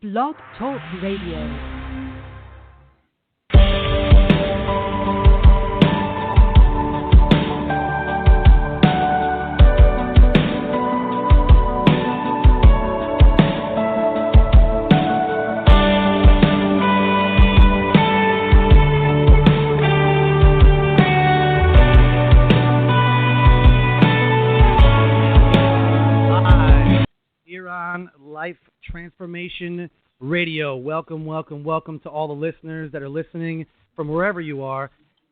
Blog Talk Radio. Life Transformation Radio. Welcome to all the listeners that are listening from wherever you are.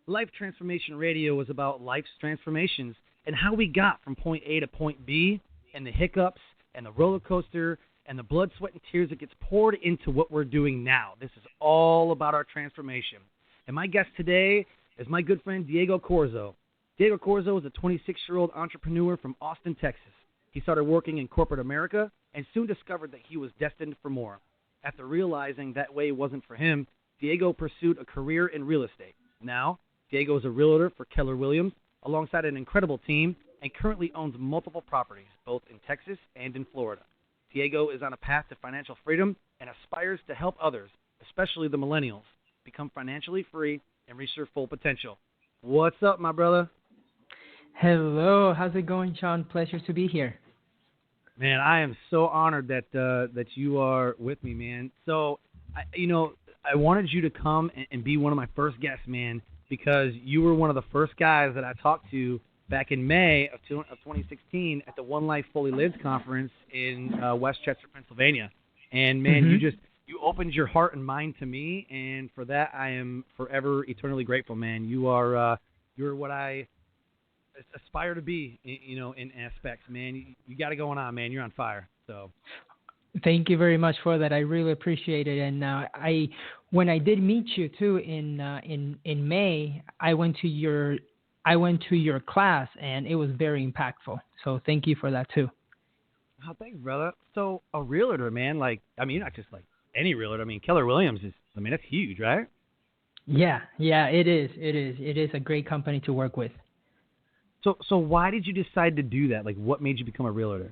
Life Transformation Radio is about life's transformations and how we got from point A to point B, and the hiccups and the roller coaster and the blood, sweat, and tears that gets poured into what we're doing now. This is all about our transformation. And my guest today is my good friend Diego Corzo. Diego Corzo is a 26-year-old entrepreneur from Austin, Texas. He started working in corporate America and soon discovered that he was destined for more. After realizing that way wasn't for him, Diego pursued a career in real estate. Now, Diego is a realtor for Keller Williams alongside an incredible team and currently owns multiple properties, both in Texas and in Florida. Diego is on a path to financial freedom and aspires to help others, especially the millennials, become financially free and reach their full potential. What's up, my brother? Hello. How's it going, Sean? Pleasure to be here. Man, I am so honored that you are with me, man. So, I wanted you to come and be one of my first guests, man, because you were one of the first guys that I talked to back in May of 2016 at the One Life Fully Lived conference in Westchester, Pennsylvania. And, man, you opened your heart and mind to me, and for that I am forever eternally grateful, man. You're what I aspire to be, in aspects, man. You got it going on, man. You're on fire. So, thank you very much for that. I really appreciate it. And when I did meet you too in May, I went to your class, and it was very impactful. So thank you for that too. Oh, thanks, brother. So a realtor, man, not just like any realtor. Keller Williams that's huge, right? Yeah, it is. It is a great company to work with. So why did you decide to do that? Like, what made you become a realtor?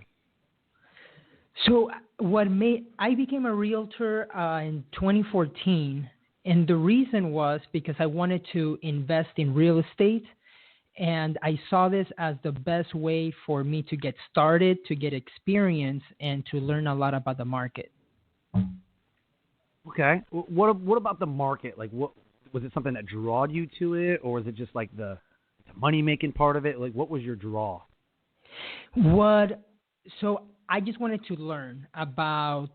So I became a realtor in 2014, and the reason was because I wanted to invest in real estate, and I saw this as the best way for me to get started, to get experience, and to learn a lot about the market. Okay. What about the market? Like, what was it, something that drawed you to it, or was it just like the money-making part of it? Like, what was your draw? So I just wanted to learn about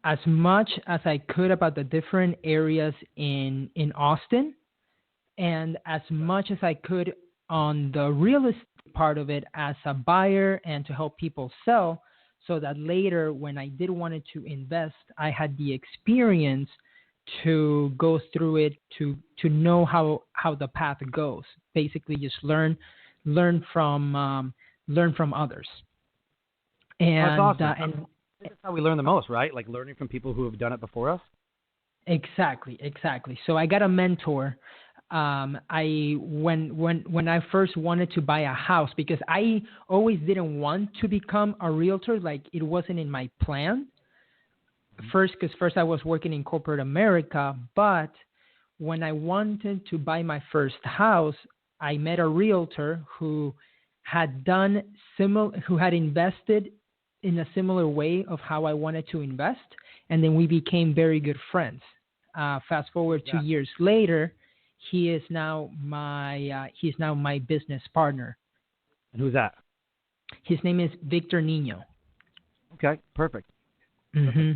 as much as I could about the different areas in Austin, and as much as I could on the real estate part of it as a buyer, and to help people sell, so that later when I did wanted to invest, I had the experience to go through it, to know how the path goes. Basically, just learn from others. And that's awesome. And that's how we learn the most, right? Like learning from people who have done it before us. Exactly. So I got a mentor. When I first wanted to buy a house, because I always didn't want to become a realtor, like it wasn't in my plan. First I was working in corporate America, but when I wanted to buy my first house, I met a realtor who had invested in a similar way of how I wanted to invest, and then we became very good friends. Fast forward 2 years later, he is now my business partner. And who's that? His name is Victor Nino. Okay, perfect.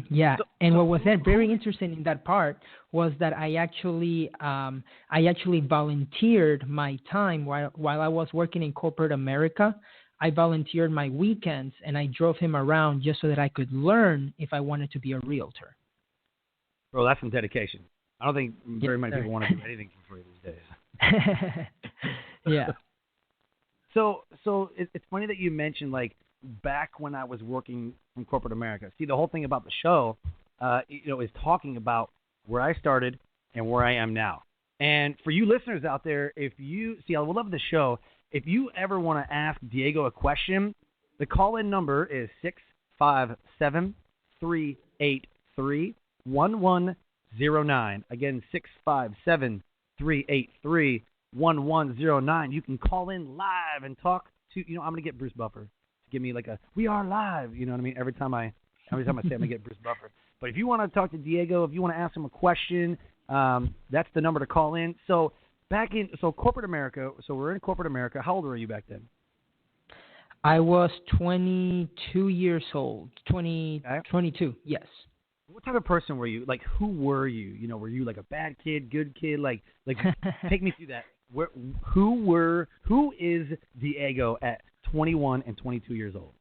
Yeah, and what was very interesting in that part was that I actually volunteered my time while I was working in corporate America. I volunteered my weekends, and I drove him around just so that I could learn if I wanted to be a realtor. Bro, that's some dedication. I don't think very many people want to do anything for free these days. Yeah. So it's funny that you mentioned, like, back when I was working in corporate America. See, the whole thing about the show, is talking about where I started and where I am now. And for you listeners out there, I would love the show. If you ever want to ask Diego a question, the call-in number is 657-383 657-383-1109. Again, 657-383-1109. You can call in live and talk to, I'm going to get Bruce Buffer to give me like a, we are live, you know what I mean? Every time I say I'm going to get Bruce Buffer. But if you want to talk to Diego, if you want to ask him a question, that's the number to call in. So corporate America, so we're in corporate America. How old were you back then? I was 22 years old. 22, yes. What type of person were you? Like, who were you? Were you like a bad kid, good kid? Like take me through that. Who is Diego at 21 and 22 years old?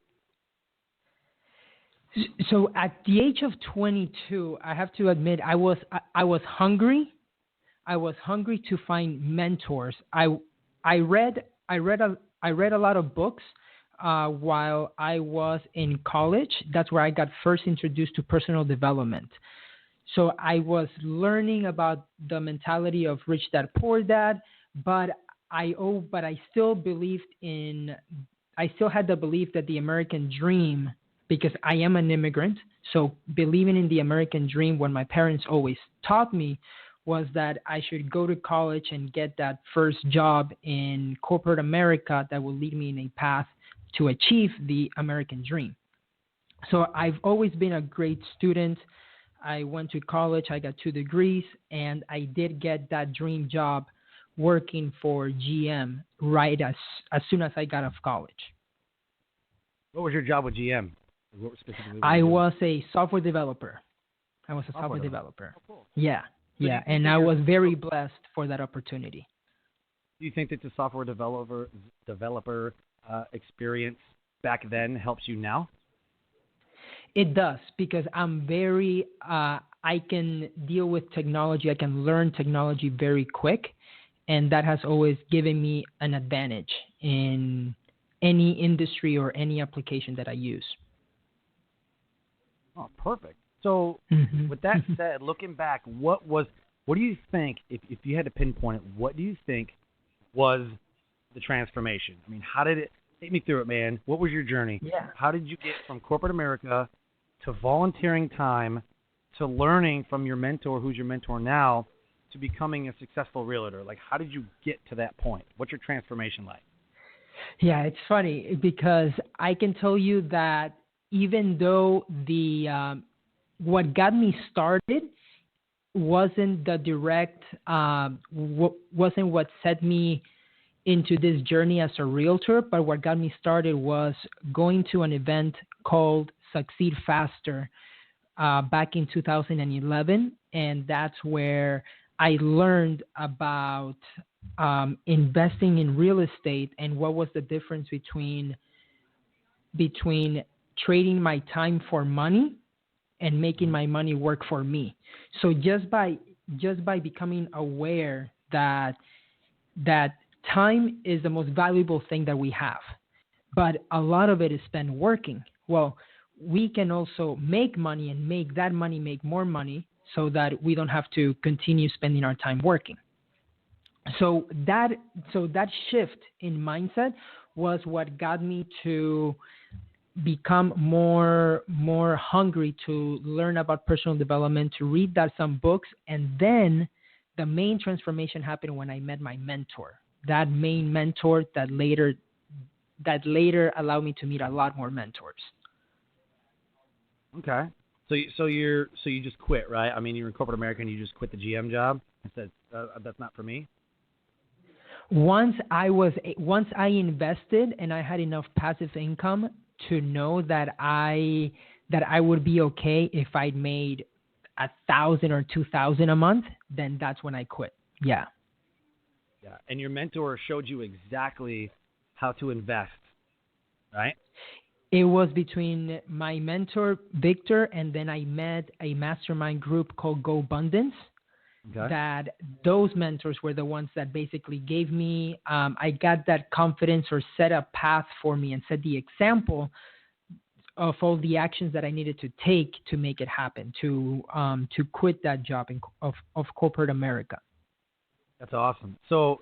So at the age of 22, I have to admit I was hungry. I was hungry to find mentors. I read a lot of books while I was in college. That's where I got first introduced to personal development. So I was learning about the mentality of rich dad, poor dad, but I still had the belief that the American dream, because I am an immigrant, so believing in the American dream, what my parents always taught me was that I should go to college and get that first job in corporate America that will lead me in a path to achieve the American dream. So I've always been a great student. I went to college, I got 2 degrees, and I did get that dream job working for GM right as soon as I got out of college. What was your job with GM? What specifically? I was a software developer. Oh, cool. Yeah. Yeah, and I was very blessed for that opportunity. Do you think that the software developer experience back then helps you now? It does, because I'm very, I can deal with technology. I can learn technology very quick, and that has always given me an advantage in any industry or any application that I use. Oh, perfect. So with that said, looking back, what do you think, if you had to pinpoint it, what do you think was the transformation? I mean, how did it, take me through it, man. What was your journey? Yeah. How did you get from corporate America to volunteering time to learning from your mentor, who's your mentor now, to becoming a successful realtor? Like, how did you get to that point? What's your transformation like? Yeah, it's funny because I can tell you that even though what got me started wasn't the direct, wasn't what set me into this journey as a realtor, but what got me started was going to an event called Succeed Faster back in 2011, and that's where I learned about investing in real estate and what was the difference between trading my time for money and making my money work for me. So just by becoming aware that time is the most valuable thing that we have, but a lot of it is spent working. Well, we can also make money and make that money make more money so that we don't have to continue spending our time working. So that shift in mindset was what got me to become more hungry to learn about personal development, to read some books, and then the main transformation happened when I met my mentor. That main mentor that later allowed me to meet a lot more mentors. Okay. So you just quit, right? I mean, you're in corporate America and you just quit the GM job and said that's not for me. Once I invested and I had enough passive income to know that I would be okay if I'd made $1,000 or $2,000 a month, then that's when I quit. Yeah. Yeah. And your mentor showed you exactly how to invest, right? It was between my mentor, Victor, and then I met a mastermind group called Go Abundance. Okay. That those mentors were the ones that basically gave me, I got that confidence or set a path for me and set the example of all the actions that I needed to take to make it happen, to quit that job of corporate America. That's awesome. So,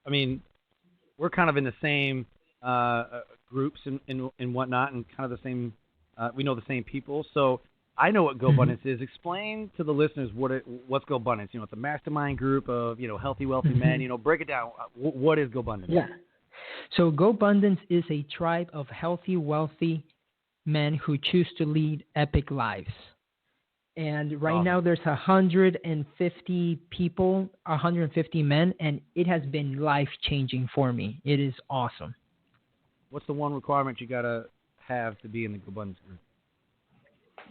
I mean, we're kind of in the same groups and whatnot, and kind of the same, we know the same people. So I know what Go Mhm. Abundance is. Explain to the listeners what's Go Abundance. It's a mastermind group of healthy, wealthy men. Mhm. Break it down. What is Go Abundance? Yeah. So Go Abundance is a tribe of healthy, wealthy men who choose to lead epic lives. And right Awesome. now there's 150 people, 150 men, and it has been life changing for me. It is awesome. What's the one requirement you gotta have to be in the Go Abundance group?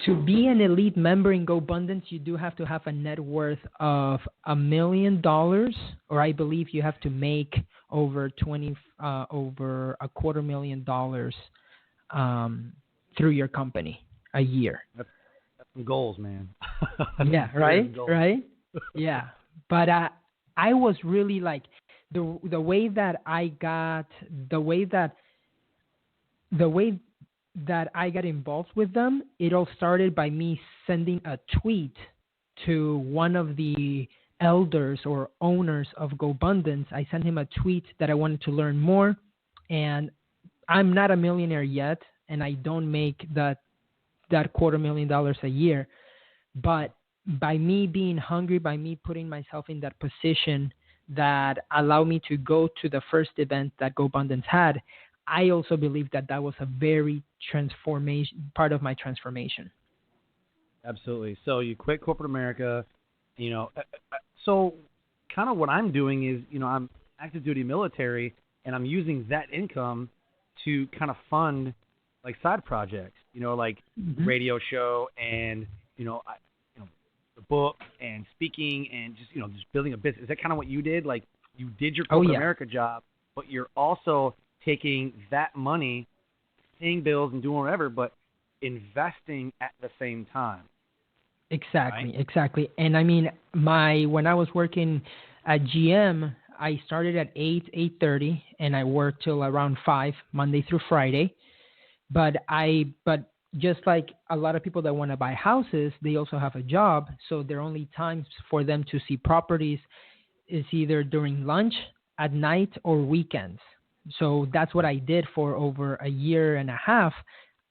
To be an elite member in Go Abundance, you do have to have a net worth of $1 million, or I believe you have to make over $250,000 through your company a year. That's some goals, man. That's Yeah, some serious right, goals. right. Yeah, but I was really like the way that I got the way that I got involved with them. It all started by me sending a tweet to one of the elders or owners of GoBundance. I sent him a tweet that I wanted to learn more, and I'm not a millionaire yet, and I don't make that $250,000 a year. But by me being hungry, by me putting myself in that position that allowed me to go to the first event that GoBundance had, I also believe that that was a very transformation part of my transformation. Absolutely. So you quit corporate America. You know, so kind of what I'm doing is, I'm active duty military, and I'm using that income to kind of fund like side projects. Like the Mm-hmm. radio show and the book and speaking and just building a business. Is that kind of what you did? Like you did your Oh corporate yeah, America job, but you're also taking that money, paying bills and doing whatever, but investing at the same time, right? exactly. And I mean, when I was working at GM, I started at 8:30, and I worked till around 5 Monday through Friday. But just like a lot of people that want to buy houses, they also have a job. So their only times for them to see properties is either during lunch, at night, or weekends. So that's what I did for over a year and a half.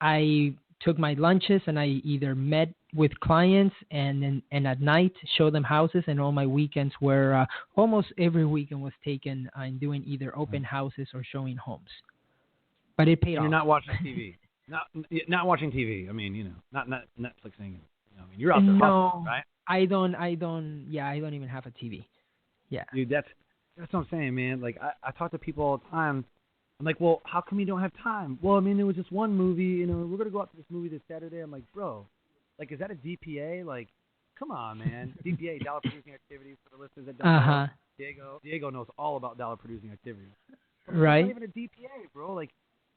I took my lunches and I either met with clients and at night show them houses, and all my weekends were almost every weekend was taken in doing either Right. open houses or showing homes. But it paid And you're off. not watching TV. Not watching TV. I mean, not Netflixing. I mean, you're out there hustling, No, right? I don't. Yeah, I don't even have a TV. Yeah. Dude, that's what I'm saying, man. Like I talk to people all the time. I'm like, well, how come you don't have time? Well, I mean, there was this one movie. We're gonna go out to this movie this Saturday. I'm like, bro, like, is that a DPA? Like, come on, man. DPA, dollar producing activities, for the listeners that don't Uh know. huh. Diego knows all about dollar producing activities. I'm like, that's not Right. even a DPA, bro. Like,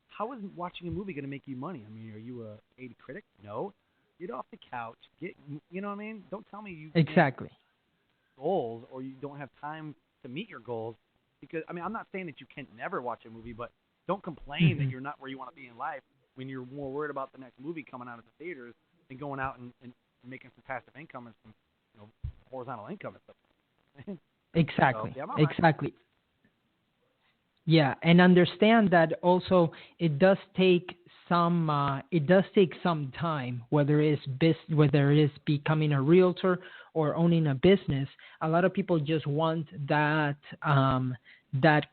how is watching a movie gonna make you money? I mean, are you a paid critic? No. Get off the couch. You know what I mean? Don't tell me you can't Exactly. goals or you don't have time to meet your goals. Because I mean, I'm not saying that you can never watch a movie, but don't complain that Hmm. you're not where you want to be in life when you're more worried about the next movie coming out of the theaters than going out and making some passive income and some horizontal income and stuff. So Exactly. yeah, I'm all right. Exactly. Yeah, and understand that also it does take some time, whether it is becoming a realtor or owning a business. A lot of people just want that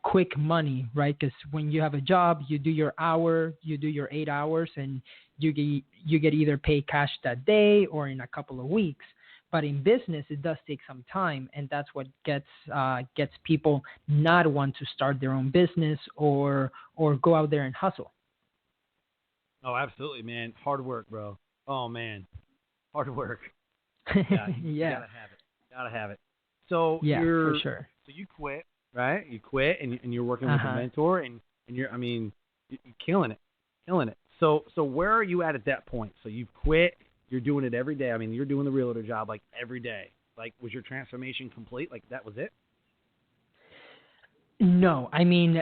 quick money, right? Because when you have a job, you do your 8 hours, and you get either paid cash that day or in a couple of weeks. But in business, it does take some time, and that's what gets people not want to start their own business or go out there and hustle. Oh, absolutely, man. Hard work, bro. Oh man, hard work. Yeah, you Yeah, gotta have it. Gotta have it. So yeah, for sure. you quit, right? You quit, and you're working Uh with a huh. mentor, and you're, I mean, you're killing it. So where are you at that point? So you've quit. You're doing it every day. I mean, you're doing the realtor job like every day. Like, was your transformation complete? Like that was it? No, I mean,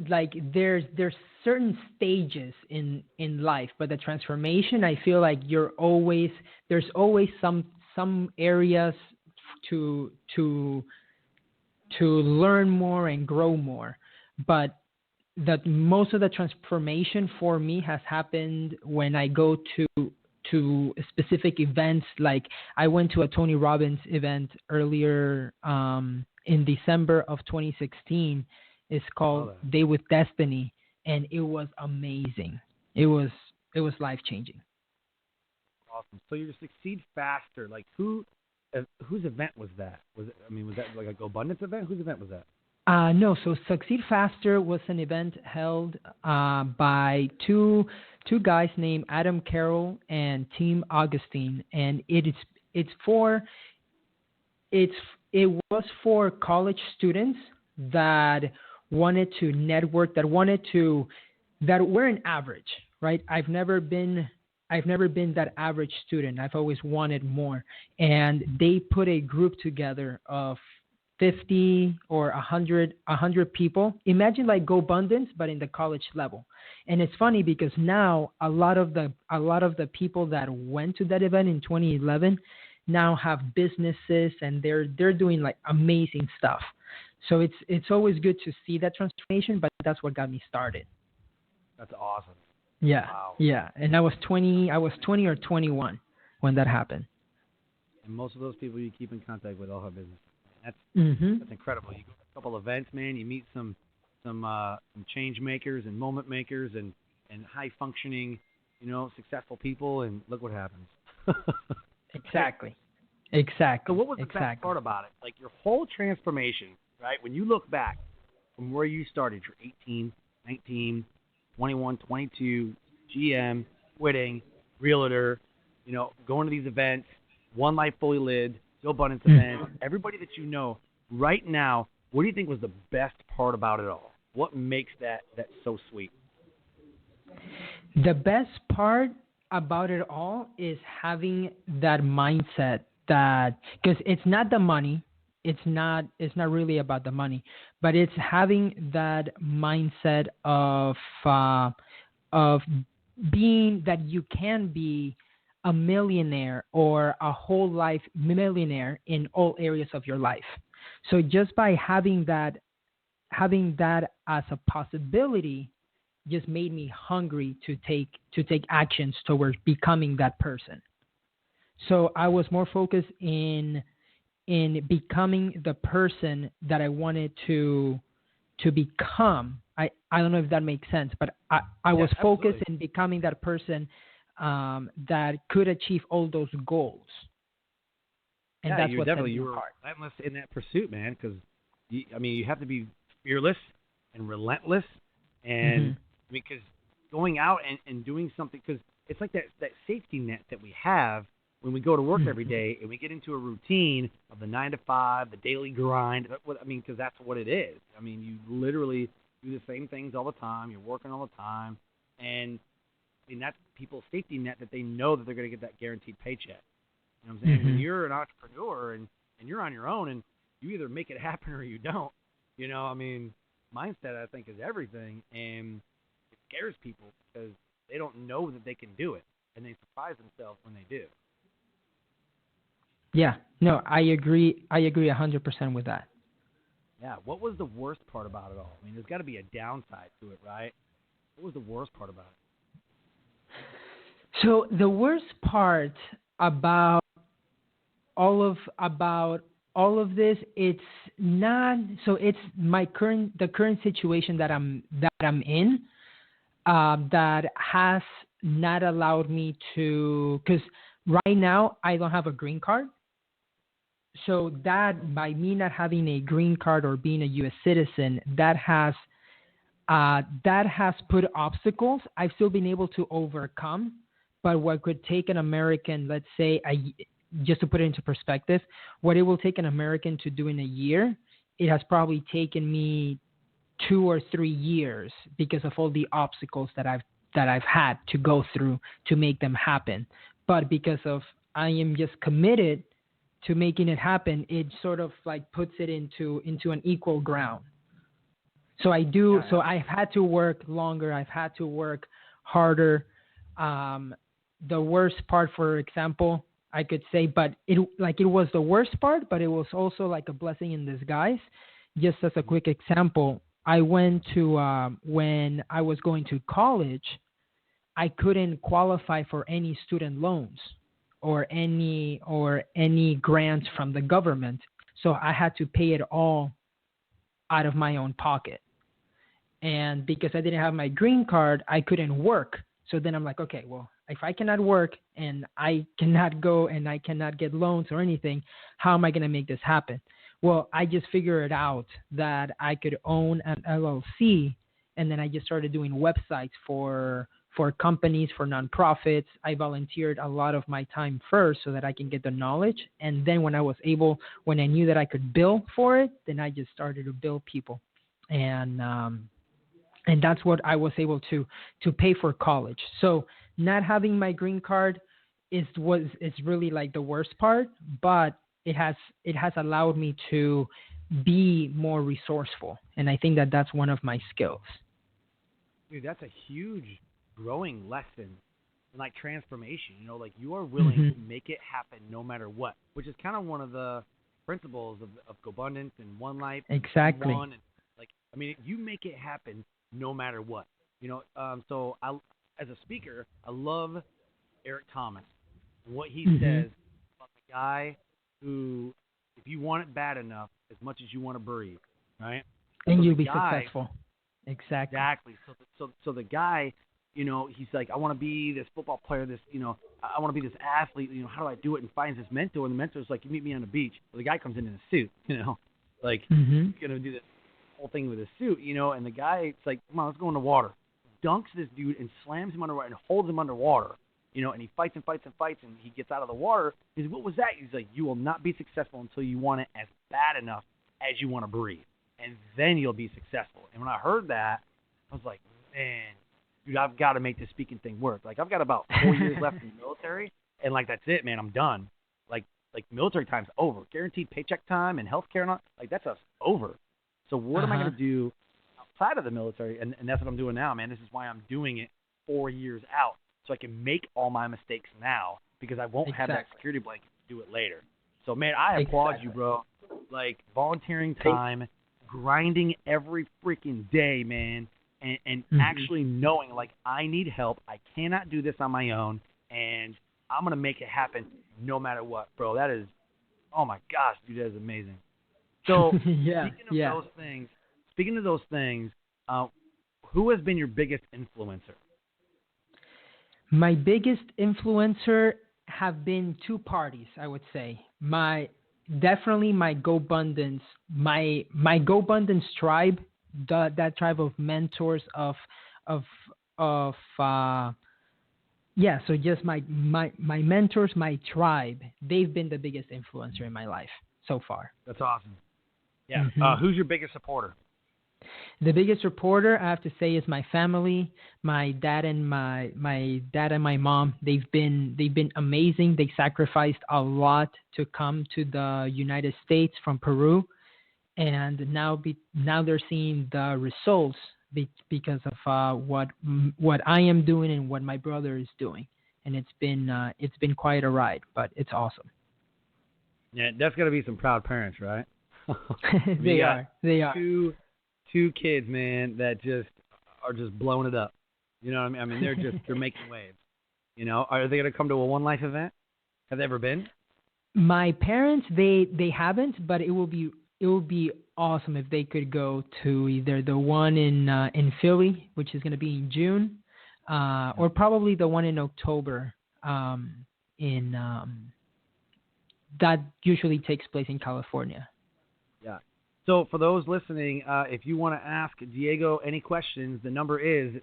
like there's certain stages in life, but the transformation, I feel like there's always some areas to to to learn more and grow more. But that most of the transformation for me has happened when I go to specific events. Like I went to a Tony Robbins event earlier in December of 2016. It's called Day with Destiny, and it was amazing. It was life changing. Awesome. So you Succeed Faster. Like whose event was that? Was that like a GoBundance event? Whose event was that? No, so Succeed Faster was an event held by two guys named Adam Carroll and Tim Augustine, and it was for college students that wanted to network, that were an average, right? I've never been that average student. I've always wanted more, and they put a group together of 50 or 100 people. Imagine like GoBundance, but in the college level. And it's funny because now a lot of the people that went to that event in 2011 now have businesses, and they're doing like amazing stuff. So it's always good to see that transformation, but that's what got me started. That's awesome. Yeah. Wow. Yeah. And I was 20 or 21 when that happened. And most of those people you keep in contact with all have businesses. That's incredible. You go to a couple events, man. You meet some change makers and moment makers and high functioning, successful people, and look what happens. Exactly. So what was the best part about it? Like your whole transformation, right? When you look back from where you started, you're 18, 19, 21, 22, GM, quitting, realtor, going to these events, One Life Fully Lived, GoBundance events, everybody that you know right now, what do you think was the best part about it all? What makes that so sweet? The best part about it all is having that mindset that, because it's not the money, it's not really about the money, but it's having that mindset of being that you can be a millionaire or a whole life millionaire in all areas of your life. So just by having that as a possibility just made me hungry to take actions towards becoming that person. So I was more focused in becoming the person that I wanted to become. I don't know if that makes sense, but I was focused in becoming that person that could achieve all those goals. And that's what set me apart. Relentless in that pursuit, man, because you have to be fearless and relentless, and because going out and doing something, because it's like that safety net that we have when we go to work every day and we get into a routine of the 9 to 5, the daily grind. Because that's what it is. You literally do the same things all the time. You're working all the time, and that's people's safety net that they know that they're going to get that guaranteed paycheck. You know what I'm saying? When you're an entrepreneur and you're on your own and you either make it happen or you don't, mindset, I think, is everything, and it scares people because they don't know that they can do it, and they surprise themselves when they do. Yeah, no, I agree 100% with that. Yeah, what was the worst part about it all? There's got to be a downside to it, right? What was the worst part about it? So the worst part about all of this, it's not. So it's the current situation that I'm in that has not allowed me to, because right now I don't have a green card. So that by me not having a green card or being a U.S. citizen, that has put obstacles I've still been able to overcome. But what could take an American, let's say, just to put it into perspective, what it will take an American to do in a year, it has probably taken me 2 or 3 years because of all the obstacles that I've had to go through to make them happen. But because of I am just committed to making it happen, it sort of like puts it into an equal ground. So I do. So I've had to work longer. I've had to work harder. The worst part, for example, I could say, but it was the worst part, but it was also like a blessing in disguise. Just as a quick example, I went to when I was going to college, I couldn't qualify for any student loans or any grants from the government. So I had to pay it all out of my own pocket. And because I didn't have my green card, I couldn't work. So then I'm like, okay, well, if I cannot work and I cannot go and I cannot get loans or anything, how am I going to make this happen? Well, I just figured out that I could own an LLC, and then I just started doing websites for companies, for nonprofits. I volunteered a lot of my time first so that I can get the knowledge, and then when I knew that I could bill for it, then I just started to bill people, and that's what I was able to pay for college. So not having my green card is really like the worst part, but it has allowed me to be more resourceful, and I think that that's one of my skills. Dude, that's a huge growing lesson in like transformation. You know, like you are willing to make it happen no matter what, which is kind of one of the principles of GoBundance and One Life. Exactly. And like, I mean, you make it happen no matter what. You know, so as a speaker, I love Eric Thomas and what he says about the guy who, if you want it bad enough, as much as you want to breathe, right? And so you'll be successful. Exactly. So the guy, you know, he's like, I want to be this football player, I want to be this athlete, how do I do it? And finds this mentor, and the mentor's like, you meet me on the beach. Well, the guy comes in a suit, like he's going to do this whole thing with a suit, and the guy, it's like, come on, let's go in the water. Dunks this dude and slams him underwater and holds him underwater, and he fights and fights and fights, and he gets out of the water. He's, what was that? He's like, you will not be successful until you want it as bad enough as you want to breathe, and then you'll be successful. And when I heard that, I was like, man, dude, I've got to make this speaking thing work. Like, I've got about 4 years left in the military, and, like, that's it, man. I'm done. Like military time's over. Guaranteed paycheck time and health care and all, like, that's us over. So what am I going to do outside of the military? And that's what I'm doing now, man. This is why I'm doing it 4 years out, so I can make all my mistakes now, because I won't have that security blanket to do it later. So, man, I applaud you, bro. Like, volunteering time, grinding every freaking day, man, and actually knowing, like, I need help. I cannot do this on my own, and I'm going to make it happen no matter what, bro. That is, oh, my gosh, dude, that is amazing. So, speaking of those things, who has been your biggest influencer? My biggest influencer have been two parties, I would say. Definitely my GoBundance, my GoBundance tribe, that tribe of mentors so just my mentors, my tribe, they've been the biggest influencer in my life so far. That's awesome. Yeah. Who's your biggest supporter? The biggest supporter, I have to say, is my family. My dad and my mom. They've been amazing. They sacrificed a lot to come to the United States from Peru, and now they're seeing the results because of what I am doing and what my brother is doing. And it's been quite a ride, but it's awesome. Yeah, that's got to be some proud parents, right? They are. Two kids, man, that are just blowing it up. You know what I mean? I mean, they're making waves. Are they going to come to a One Life event? Have they ever been? My parents, they haven't, but it will be awesome if they could go to either the one in Philly, which is going to be in June, or probably the one in October. That usually takes place in California. Yeah. So for those listening, if you want to ask Diego any questions, the number is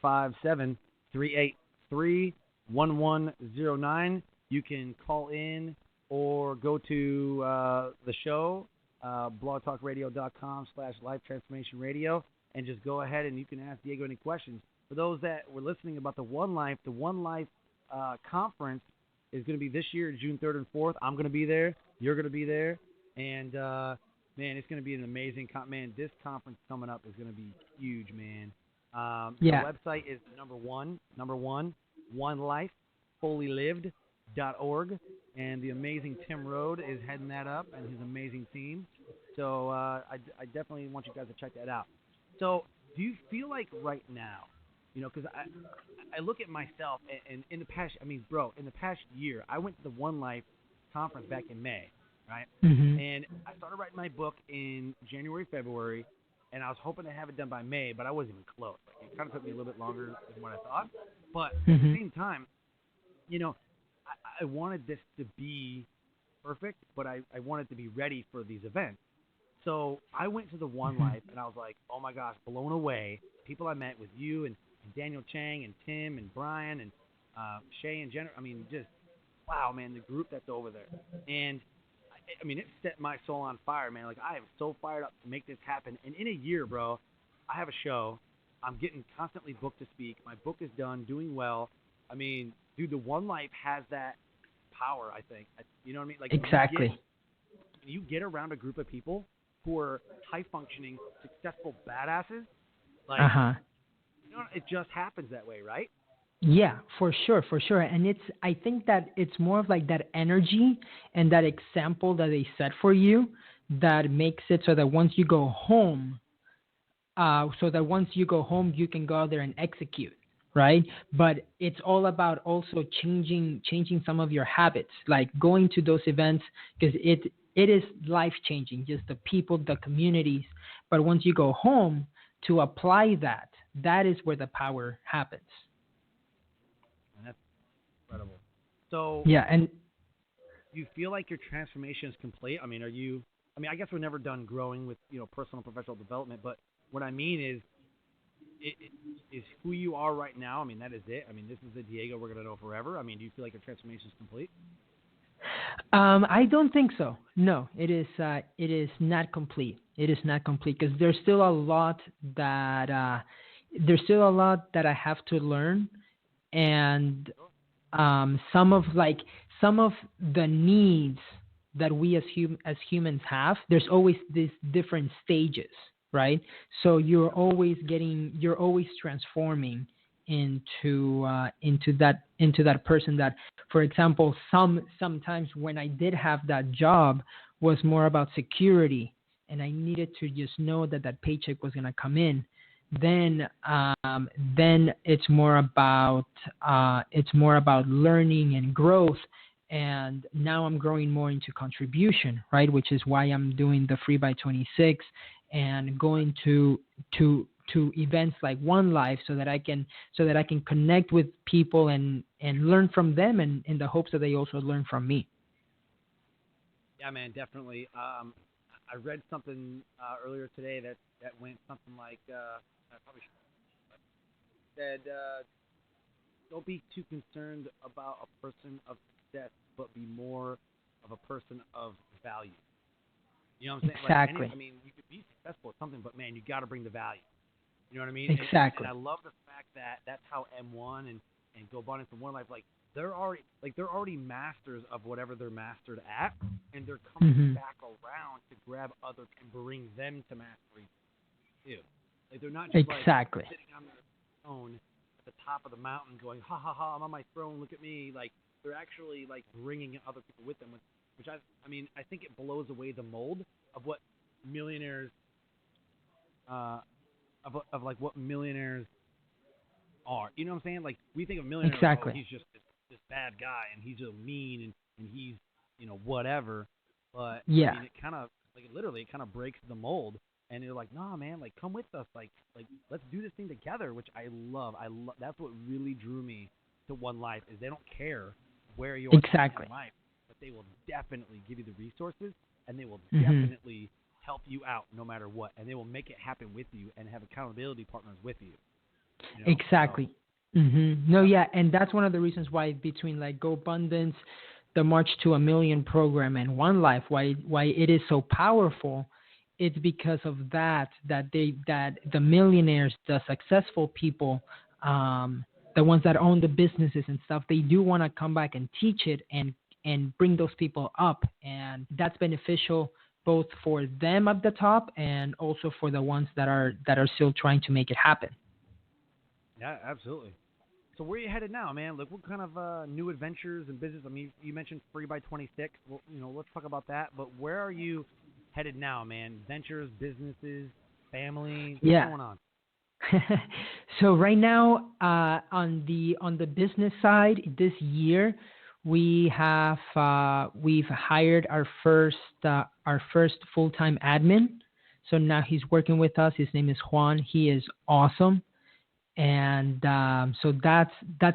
657-383-1109. You can call in or go to the show, blogtalkradio.com/life transformation radio, and just go ahead and you can ask Diego any questions. For those that were listening about the One Life conference is going to be this year, June 3rd and 4th. I'm going to be there. You're going to be there. And, man, it's going to be an amazing man, this conference coming up is going to be huge, man. The website is number one, onelifefully-lived.org. And the amazing Tim Rode is heading that up and his amazing team. So I definitely want you guys to check that out. So do you feel like right now Because I look at myself, and in the past, I mean, bro, in the past year, I went to the One Life conference back in May, right? Mhm. And I started writing my book in January, February, and I was hoping to have it done by May, but I wasn't even close. Like, it kind of took me a little bit longer than what I thought. But at the Mhm. same time, you know, I wanted this to be perfect, but I wanted to be ready for these events. So I went to the One Mhm. Life, and I was like, oh my gosh, blown away. People I met with you and Daniel Chang and Tim and Brian and Shay and Jennifer. I mean, just wow, man, the group that's over there. And I mean, it set my soul on fire, man. Like, I am so fired up to make this happen. And in a year, bro, I have a show. I'm getting constantly booked to speak. My book is done, doing well. I mean, dude, the One Life has that power, I think. You know what I mean? Like, Exactly. when you get around a group of people who are high functioning, successful badasses, like, Uh-huh. it just happens that way, right? Yeah, for sure, for sure. And I think that it's more of like that energy and that example that they set for you that makes it so that once you go home, you can go out there and execute, right? But it's all about also changing some of your habits, like going to those events because it is life changing, just the people, the communities. But once you go home to apply that, that is where the power happens. And that's incredible. So, Yeah, and do you feel like your transformation is complete? I mean, I mean, I guess we're never done growing with, personal and professional development, but what I mean is who you are right now. I mean, that is it. I mean, this is the Diego we're going to know forever. I mean, do you feel like your transformation is complete? I don't think so. No, it is. It is not complete. It is not complete because there's still a lot that I have to learn, and some of the needs that we as humans have. There's always these different stages, right? So you're always transforming into that person that, for example, sometimes when I did have that job was more about security, and I needed to just know that that paycheck was gonna come in. Then it's more about learning and growth, and now I'm growing more into contribution, right? Which is why I'm doing the Free by 26 and going to events like One Life so that I can connect with people and learn from them, and in the hopes that they also learn from me. Yeah, man, definitely. I read something earlier today that went something like, I probably said, don't be too concerned about a person of success, but be more of a person of value. You know what I'm saying? Exactly. I mean, you could be successful at something, but man, you got to bring the value. You know what I mean? And Exactly. I love the fact that that's how M1 and Go Abundance and One Life, like, they're already masters of whatever they're mastered at, and they're coming Hmm. back around to grab others and bring them to mastery too. Like, they're not just like Exactly. sitting on their throne at the top of the mountain going, ha ha ha, I'm on my throne, look at me. Like, they're actually like bringing other people with them, which I mean, I think it blows away the mold of what millionaires, uh, of like what millionaires are. You know what I'm saying? Like, we think of millionaire like, oh, Exactly. he's just this bad guy and he's so mean and he's, whatever. But I Yeah. mean, it kind of like it kind of breaks the mold. And you're like, nah, man, like, come with us, like let's do this thing together, which I love. That's what really drew me to One Life is they don't care where you are Exactly. in life, but they will definitely give you the resources and they will Hmm. definitely help you out no matter what, and they will make it happen with you and have accountability partners with you. So Exactly. No, yeah, yeah, and that's one of the reasons why between like Go Abundance, the March to a Million program, and One Life, why it is so powerful, it's because of that the millionaires, the successful people, the ones that own the businesses and stuff, they do want to come back and teach it and bring those people up, and that's beneficial both for them at the top and also for the ones that are still trying to make it happen. yeah, absolutely. So where are you headed now, man? Like, what kind of new adventures and business? I mean, you mentioned Free by 26. Well, let's talk about that. But where are you headed now, man? Ventures, businesses, family. What's Yeah. going on? So right now, on the business side, this year we've hired our first full-time admin. So now he's working with us. His name is Juan. He is awesome, and so that's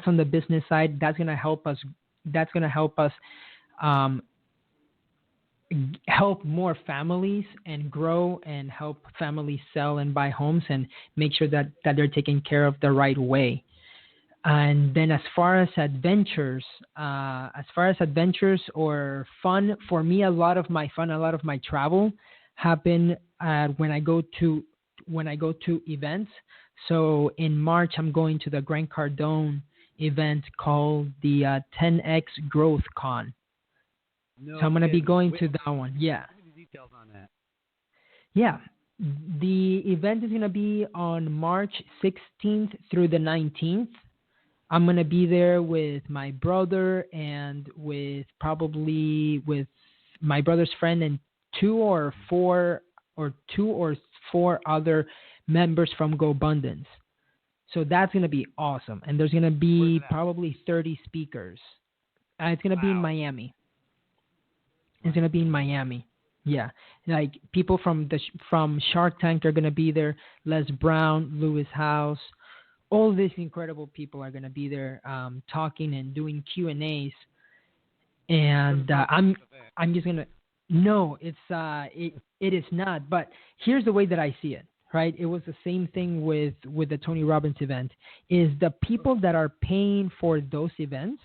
on the business side. That's gonna help us. That's gonna um, help more families and grow and help families sell and buy homes and make sure that they're taken care of the right way. And then as far as adventures or fun, for me, a lot of my fun, a lot of my travel happen when I go to events. So in March, I'm going to the Grant Cardone event called the 10X Growth Con. No So I'm going to be kidding. going Wait, to that one. Yeah. give me the details on that. Yeah. The event is going to be on March 16th through the 19th. I'm going to be there with my brother and with my brother's friend and two or four other members from GoBundance. So that's going to be awesome. And there's going to Where's be it at? probably 30 speakers. It's going to be in Wow. Miami. It's going to be in Miami. Yeah. Like people from Shark Tank are going to be there. Les Brown, Lewis House, all these incredible people are going to be there talking and doing Q&As. And I'm just going to no, it is not, but here's the way that I see it, right? It was the same thing with the Tony Robbins event. Is the people that are paying for those events,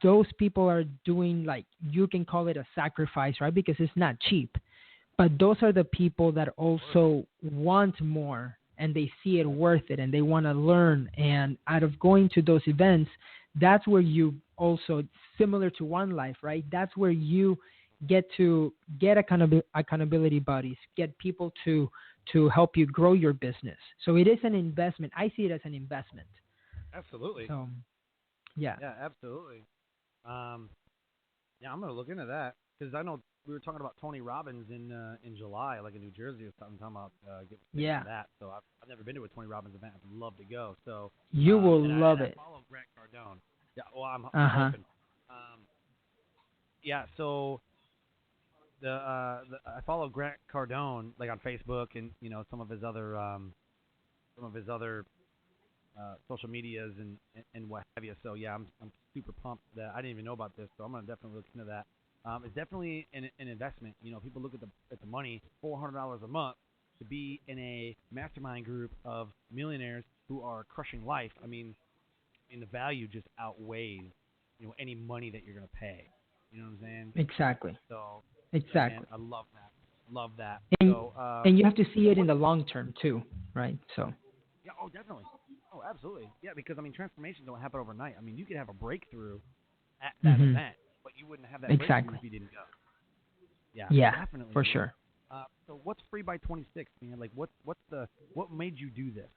those people are doing, like, you can call it a sacrifice, right? Because it's not cheap. But those are the people that also want more and they see it worth it and they want to learn. And out of going to those events, that's where you also, similar to One Life, right? That's where you get to get accountability buddies, get people to help you grow your business. So it is an investment. I see it as an investment. Absolutely. So, yeah. Yeah, absolutely. Yeah, I'm gonna look into that because I know we were talking about Tony Robbins in July, like in New Jersey or something. Talking about Yeah. that. So I've never been to a Tony Robbins event. I'd love to go. So You will love I it. follow Grant Cardone. Yeah. Well, I'm Uh-huh. hoping. Yeah. So I follow Grant Cardone like on Facebook and some of his other social medias and what have you. So yeah, I'm super pumped that I didn't even know about this. So I'm gonna definitely look into that. It's definitely an investment. People look at the money, $400 a month to be in a mastermind group of millionaires who are crushing life. I mean, the value just outweighs any money that you're gonna pay. You know what I'm saying? Exactly. So. Exactly. Man, I love that. Love that. And, So, and you have to see it in the long term too, right? So. yeah, oh, definitely. Oh, absolutely. Yeah, because transformations don't happen overnight. I mean, you could have a breakthrough at that event, but you wouldn't have that breakthrough Exactly. if you didn't go. Yeah, Yeah, definitely. for Man. sure. So, what's Free by 26, man? Like, what made you do this?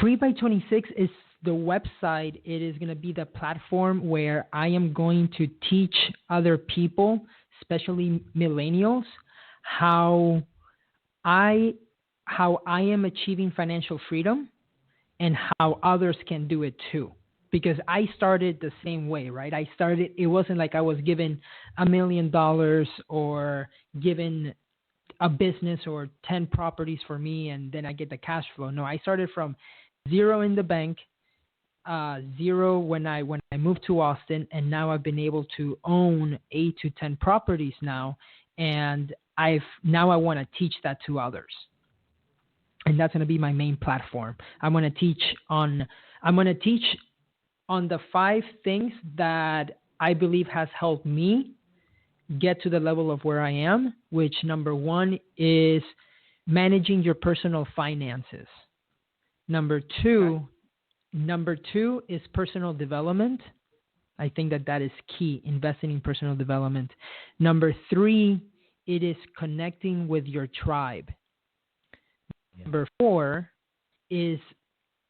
Free by 26 is the website. It is going to be the platform where I am going to teach other people, especially millennials, how I am achieving financial freedom and how others can do it too. Because I started the same way, right? It wasn't like I was given $1 million or given a business or 10 properties for me and then I get the cash flow. No, I started from zero in the bank, zero when I moved to Austin, and now I've been able to own 8 to 10 properties now, and I want to teach that to others. And that's going to be my main platform. I'm going to teach on the 5 things that I believe has helped me get to the level of where I am, which number 1 is managing your personal finances. Number 2 is personal development. I think that is key, investing in personal development. Number 3, it is connecting with your tribe. Yeah. Number 4 is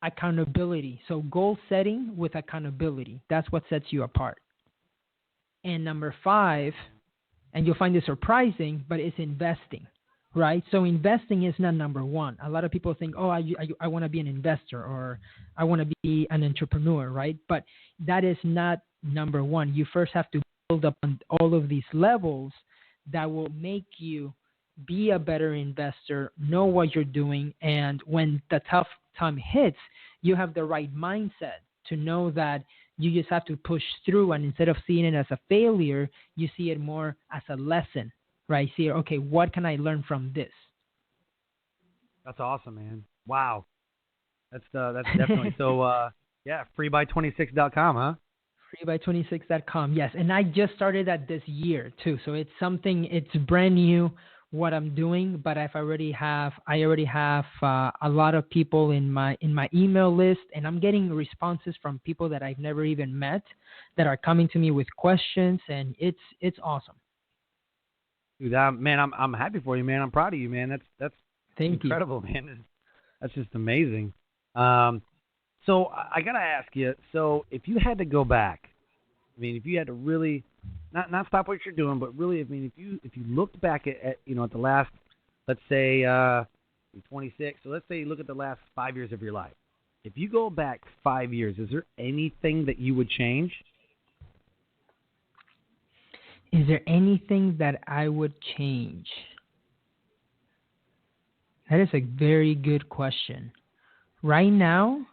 accountability. So goal setting with accountability. That's what sets you apart. And number 5, and you'll find this surprising, but it's investing. right? So investing is not number one. A lot of people think, oh, I want to be an investor or I want to be an entrepreneur, right? But that is not number one. You first have to build up on all of these levels that will make you be a better investor, know what you're doing, and when the tough time hits, you have the right mindset to know that you just have to push through, and instead of seeing it as a failure, you see it more as a lesson, right? See, okay, what can I learn from this? That's awesome, man. Wow. That's definitely so. Yeah, freebuy26.com, huh? Freebuy26.com. Yes, and I just started that this year too, so it's brand new what I'm doing, but I already have a lot of people in my email list, and I'm getting responses from people that I've never even met that are coming to me with questions, and it's awesome. Dude, man, I'm happy for you, man. I'm proud of you, man. That's Thank you. incredible, man. That's just amazing. So I gotta ask you. So if you had to go back, I mean, if you had to really not stop what you're doing, but really, I mean, if you looked back at at the last, let's say, you're 26. So let's say you look at the last 5 years of your life. If you go back 5 years, is there anything that you would change? Is there anything that I would change? That is a very good question. Right now,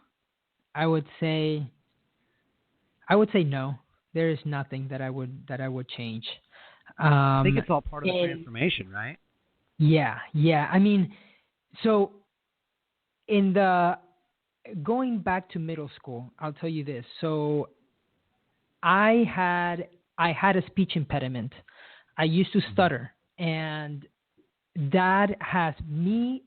I would say no. There is nothing that I would change. I think it's all part of the transformation, right? Yeah. I mean, so going back to middle school, I'll tell you this. So I had a speech impediment. I used to stutter, and that has me.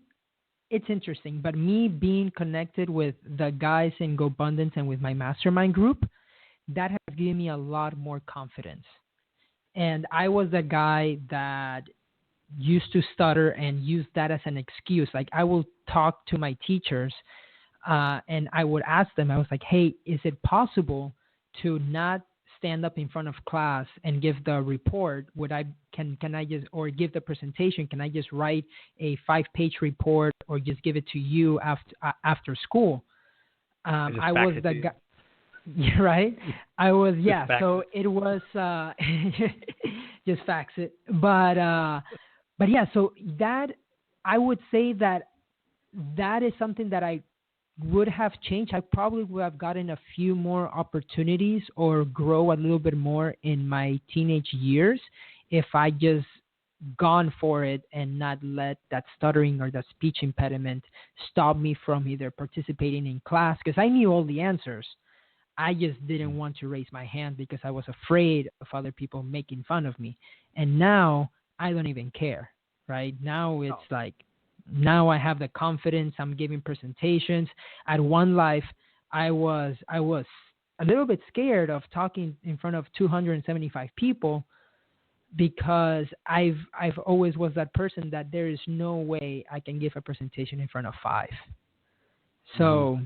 It's interesting, but me being connected with the guys in GoBundance and with my mastermind group, that has given me a lot more confidence. And I was the guy that used to stutter and use that as an excuse. Like, I will talk to my teachers and I would ask them, I was like, hey, is it possible to not stand up in front of class and give the report? Can I just, or give the presentation? Can I just write a 5-page report or just give it to you after school? I was the guy. Right? I was, yeah. So it was just fax it. But yeah, so that, I would say that is something that I would have changed. I probably would have gotten a few more opportunities or grow a little bit more in my teenage years if I just gone for it and not let that stuttering or that speech impediment stop me from either participating in class, because I knew all the answers. I just didn't want to raise my hand because I was afraid of other people making fun of me. And now I don't even care, right? Now it's like, now I have the confidence. I'm giving presentations. At One Life, I was a little bit scared of talking in front of 275 people because I've always was that person that there is no way I can give a presentation in front of 5. So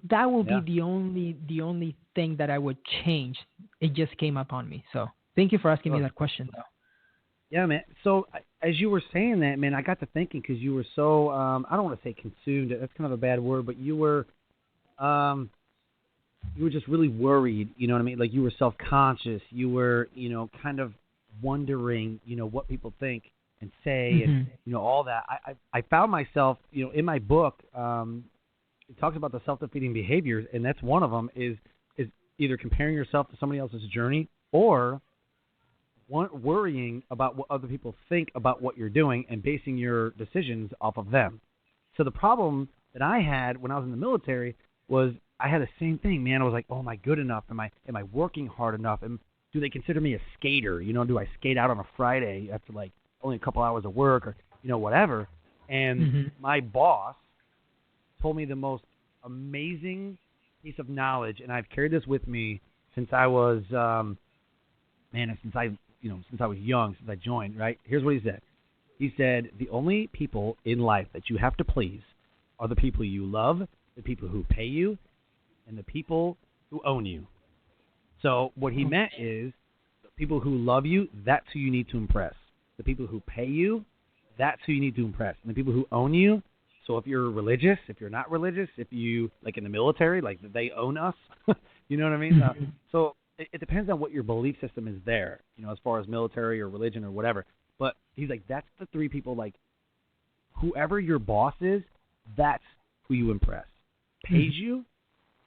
that will be the only thing that I would change. It just came up on me. So thank you for asking me that question, though. Yeah, man. So as you were saying that, man, I got to thinking because you were so I don't want to say consumed. That's kind of a bad word, but you were just really worried. You know what I mean? Like, you were self-conscious. You were, kind of wondering, what people think and say, and all that. I found myself, in my book. It talks about the self-defeating behaviors, and that's one of them is either comparing yourself to somebody else's journey or worrying about what other people think about what you're doing and basing your decisions off of them. So the problem that I had when I was in the military was I had the same thing, man. I was like, oh, am I good enough? Am I working hard enough? And do they consider me a skater? Do I skate out on a Friday after like only a couple hours of work or, whatever? And my boss told me the most amazing piece of knowledge, and I've carried this with me since I was, since I was young, since I joined, right? Here's what he said. He said, the only people in life that you have to please are the people you love, the people who pay you, and the people who own you. So what he meant is the people who love you, that's who you need to impress. The people who pay you, that's who you need to impress. And the people who own you, so if you're religious, if you're not religious, if you, like in the military, like they own us, you know what I mean? So it depends on what your belief system is there, as far as military or religion or whatever. But he's like, that's the three people, like, whoever your boss is, that's who you impress. Pays you,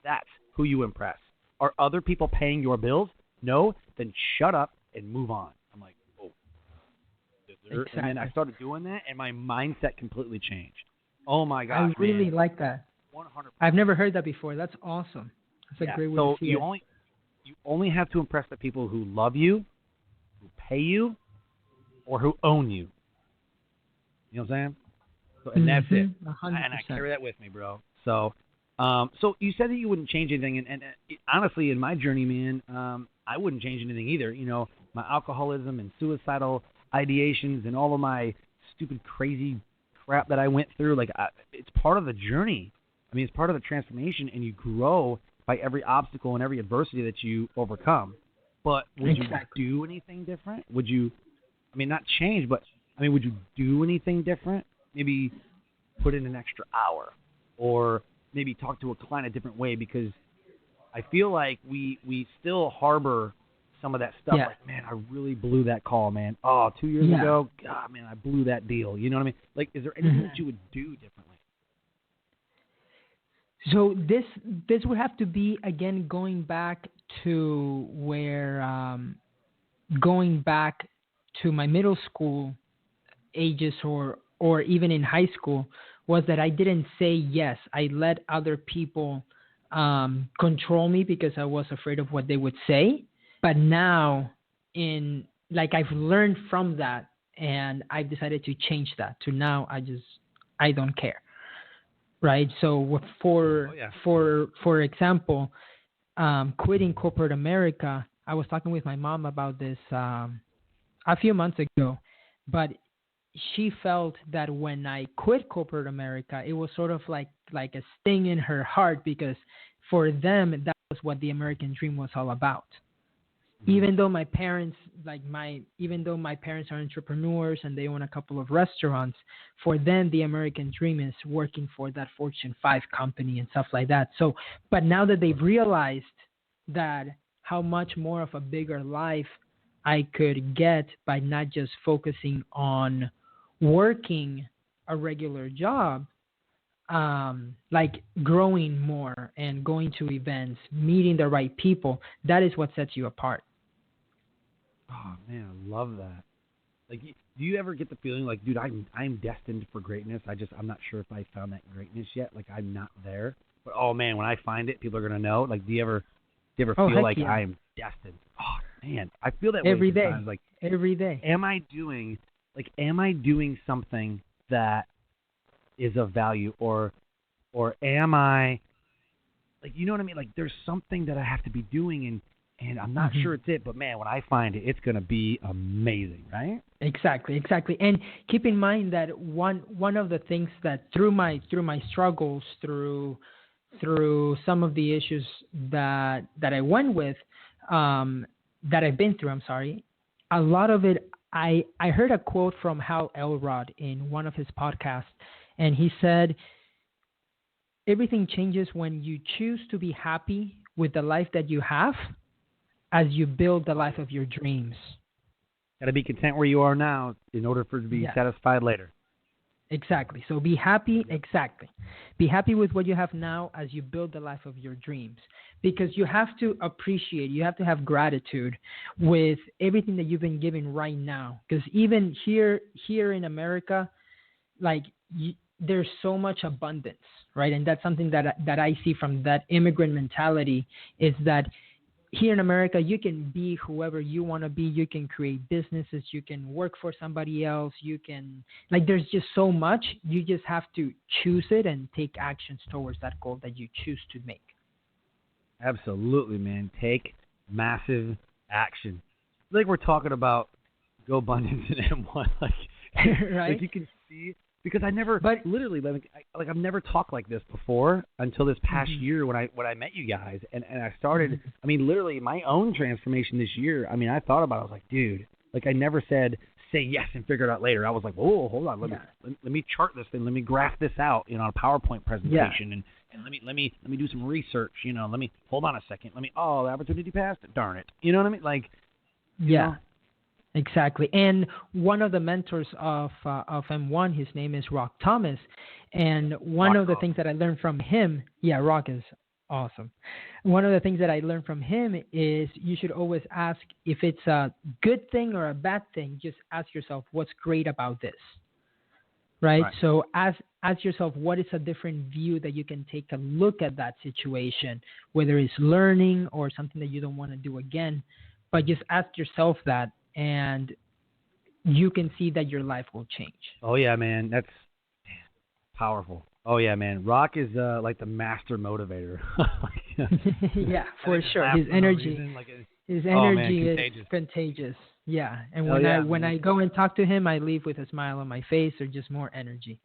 that's who you impress. Are other people paying your bills? No? Then shut up and move on. I'm like, oh. Exactly. And then I started doing that, and my mindset completely changed. Oh, my gosh, I really like that. 100%. I've never heard that before. That's awesome. That's a great way to see it. You only have to impress the people who love you, who pay you, or who own you. You know what I'm saying? So, and that's it. 100%. And I carry that with me, bro. So you said that you wouldn't change anything, and honestly, in my journey, man, I wouldn't change anything either. My alcoholism and suicidal ideations and all of my stupid, crazy crap that I went through, like, it's part of the journey. I mean, it's part of the transformation, and you grow by every obstacle and every adversity that you overcome. But would you do anything different? Would you, not change, but, would you do anything different? Maybe put in an extra hour, or maybe talk to a client a different way, because I feel like we still harbor some of that stuff. Yeah. Like, man, I really blew that call, man. Oh, 2 years ago, God, man, I blew that deal. You know what I mean? Like, is there anything that you would do differently? So this would have to be, again, going back to my middle school ages, or even in high school, was that I didn't say yes. I let other people control me because I was afraid of what they would say. But now, I've learned from that, and I've decided to change that to now I don't care. Right. So for example, quitting corporate America, I was talking with my mom about this a few months ago, but she felt that when I quit corporate America, it was sort of like a sting in her heart, because for them, that was what the American dream was all about. Even though my parents, are entrepreneurs and they own a couple of restaurants, for them, the American dream is working for that Fortune 5 company and stuff like that. So, but now that they've realized that how much more of a bigger life I could get by not just focusing on working a regular job, like growing more and going to events, meeting the right people, that is what sets you apart. Oh, man, I love that. Like, do you ever get the feeling like, dude, I'm destined for greatness? I'm not sure if I found that greatness yet. Like, I'm not there. But, oh, man, when I find it, people are going to know. Like, do you ever feel like I am destined? Oh, man, I feel that every way day. sometimes. Like, every day. Am I doing something that is of value, or am I, like, you know what I mean? Like, there's something that I have to be doing, and I'm not sure it's it, but man, when I find it, it's going to be amazing, right? Exactly. And keep in mind that one of the things that through my struggles, through some of the issues that I went with, that I've been through, a lot of it, I heard a quote from Hal Elrod in one of his podcasts, and he said, everything changes when you choose to be happy with the life that you have as you build the life of your dreams. Got to be content where you are now in order for it to be satisfied later. Exactly. So be happy. Exactly. Be happy with what you have now as you build the life of your dreams, because you have to appreciate, you have to have gratitude with everything that you've been given right now. Because even here in America, like, there's so much abundance, right? And that's something that I see from that immigrant mentality, is that here in America, you can be whoever you want to be. You can create businesses. You can work for somebody else. You can, like, there's just so much. You just have to choose it and take actions towards that goal that you choose to make. Absolutely, man. Take massive action. Like we're talking about Go Abundance and M1. Like, right? Like, you can see, because I never, but literally, I've never talked like this before until this past year when I met you guys, and I started. I mean, literally, my own transformation this year. I mean, I thought about it. I was like, dude, like, I never said say yes and figure it out later. I was like, whoa, hold on, let me chart this thing, let me graph this out, on a PowerPoint presentation, and let me do some research, let me hold on a second, the opportunity passed, darn it, you know what I mean? Like, yeah. Exactly. And one of the mentors of M1, his name is Rock Thomas. And one of the things that I learned from him, Rock is awesome. One of the things that I learned from him is you should always ask if it's a good thing or a bad thing. Just ask yourself, what's great about this? Right? So ask yourself, what is a different view that you can take a look at that situation, whether it's learning or something that you don't want to do again. But just ask yourself that, and you can see that your life will change. Oh, yeah, man. That's powerful. Oh, yeah, man. Rock is like the master motivator. Yeah, for sure. His energy is contagious. Yeah, and when I go and talk to him, I leave with a smile on my face or just more energy.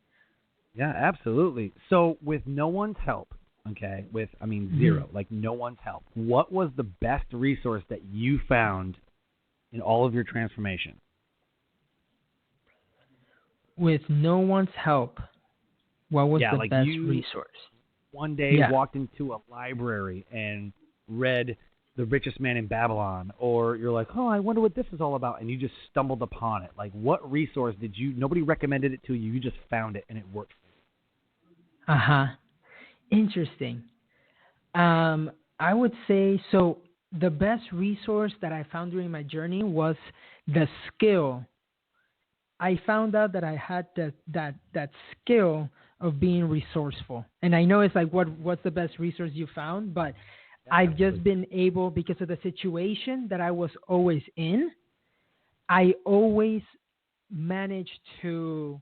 Yeah, absolutely. So with no one's help, zero, like no one's help, what was the best resource that you found in all of your transformation? With no one's help, what was the best resource? One day walked into a library and read The Richest Man in Babylon, or you're like, I wonder what this is all about, and you just stumbled upon it. Like, what resource nobody recommended it to you, you just found it and it worked for you? Interesting. I would say, so the best resource that I found during my journey was the skill. I found out that I had that skill of being resourceful. And I know it's like, what's the best resource you found? But I've just been able, because of the situation that I was always in, I always managed to,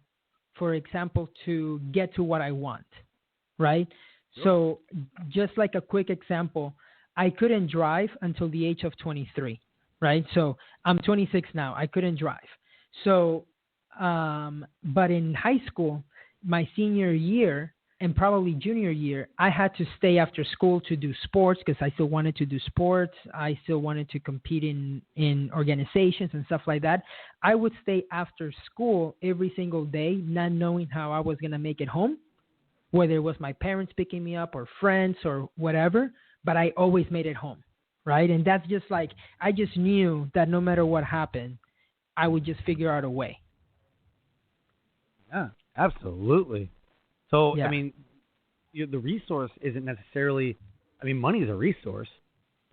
for example, to get to what I want, right? Sure. So just like a quick example, I couldn't drive until the age of 23, right? So I'm 26 now. I couldn't drive. So, but in high school, my senior year and probably junior year, I had to stay after school to do sports because I still wanted to do sports. I still wanted to compete in organizations and stuff like that. I would stay after school every single day, not knowing how I was going to make it home, whether it was my parents picking me up or friends or whatever, but I always made it home, right? And that's just like, I just knew that no matter what happened, I would just figure out a way. Yeah, absolutely. So, yeah. I mean, the resource isn't necessarily, money is a resource,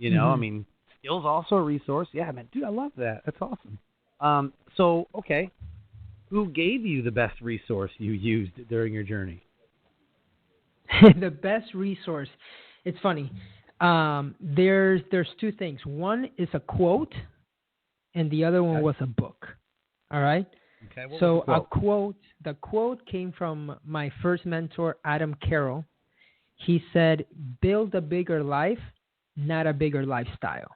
Mm-hmm. Skills also a resource. Yeah, man, dude, I love that. That's awesome. So, okay, who gave you the best resource you used during your journey? The best resource, it's funny. There's two things. One is a quote, and the other one was a book. All right? Okay, so the quote came from my first mentor, Adam Carroll. He said, "Build a bigger life, not a bigger lifestyle."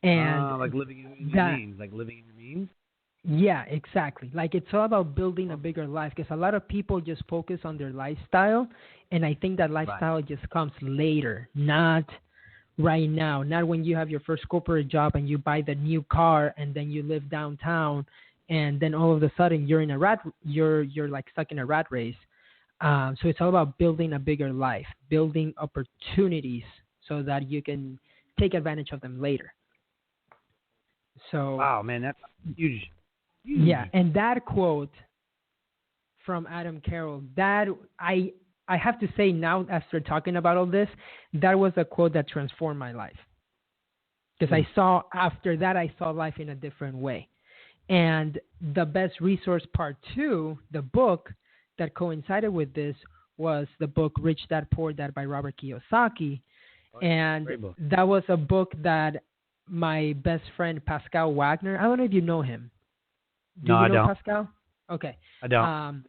And like living in your means, like living in your means? Yeah, exactly. Like it's all about building a bigger life, because a lot of people just focus on their lifestyle, and I think that lifestyle just comes later, not right now, not when you have your first corporate job and you buy the new car and then you live downtown and then all of a sudden you're like stuck in a rat race. So it's all about building a bigger life, building opportunities so that you can take advantage of them later. So wow, man, that's huge. Yeah, and that quote from Adam Carroll, that I have to say now, after talking about all this, that was a quote that transformed my life. Because after that, I saw life in a different way. And the best resource part 2, the book that coincided with this, was the book Rich Dad Poor Dad by Robert Kiyosaki. And that was a book that my best friend Pascal Wagner, I don't know if you know him. Do you know Pascal? Okay. I don't.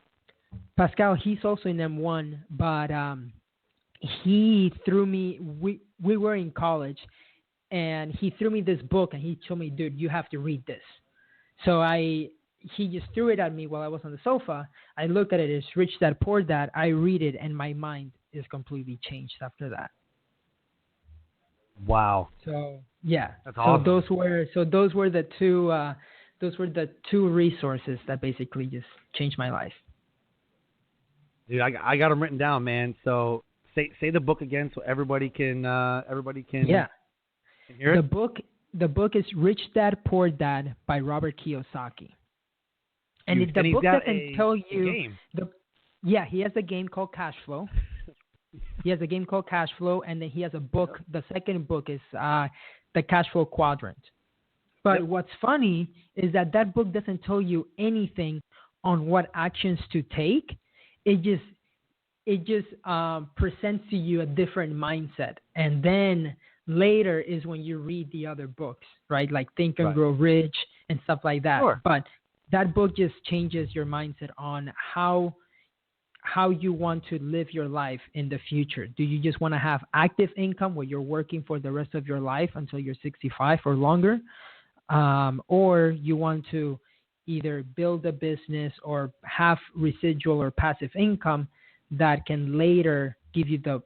Pascal, he's also in M1, but he threw me, we were in college, and he threw me this book, and he told me, dude, you have to read this. So he just threw it at me while I was on the sofa. I looked at it, it's Rich Dad Poor Dad. I read it, and my mind is completely changed after that. Wow. So, yeah. That's awesome. So those were the those were the two resources that basically just changed my life. Dude, I got them written down, man. So say the book again, so everybody can Yeah. can hear it. The book is Rich Dad Poor Dad by Robert Kiyosaki. And Dude, the book doesn't tell a you game. Yeah, he has a game called Cash Flow. He has a game called Cash Flow, and then he has a book. The second book is the Cash Flow Quadrant. But what's funny is that book doesn't tell you anything on what actions to take. It just presents to you a different mindset, and then later is when you read the other books, right? Like Think and Grow Rich and stuff like that. Sure. But that book just changes your mindset on how you want to live your life in the future. Do you just want to have active income where you're working for the rest of your life until you're 65 or longer? Or you want to either build a business or have residual or passive income that can later give you the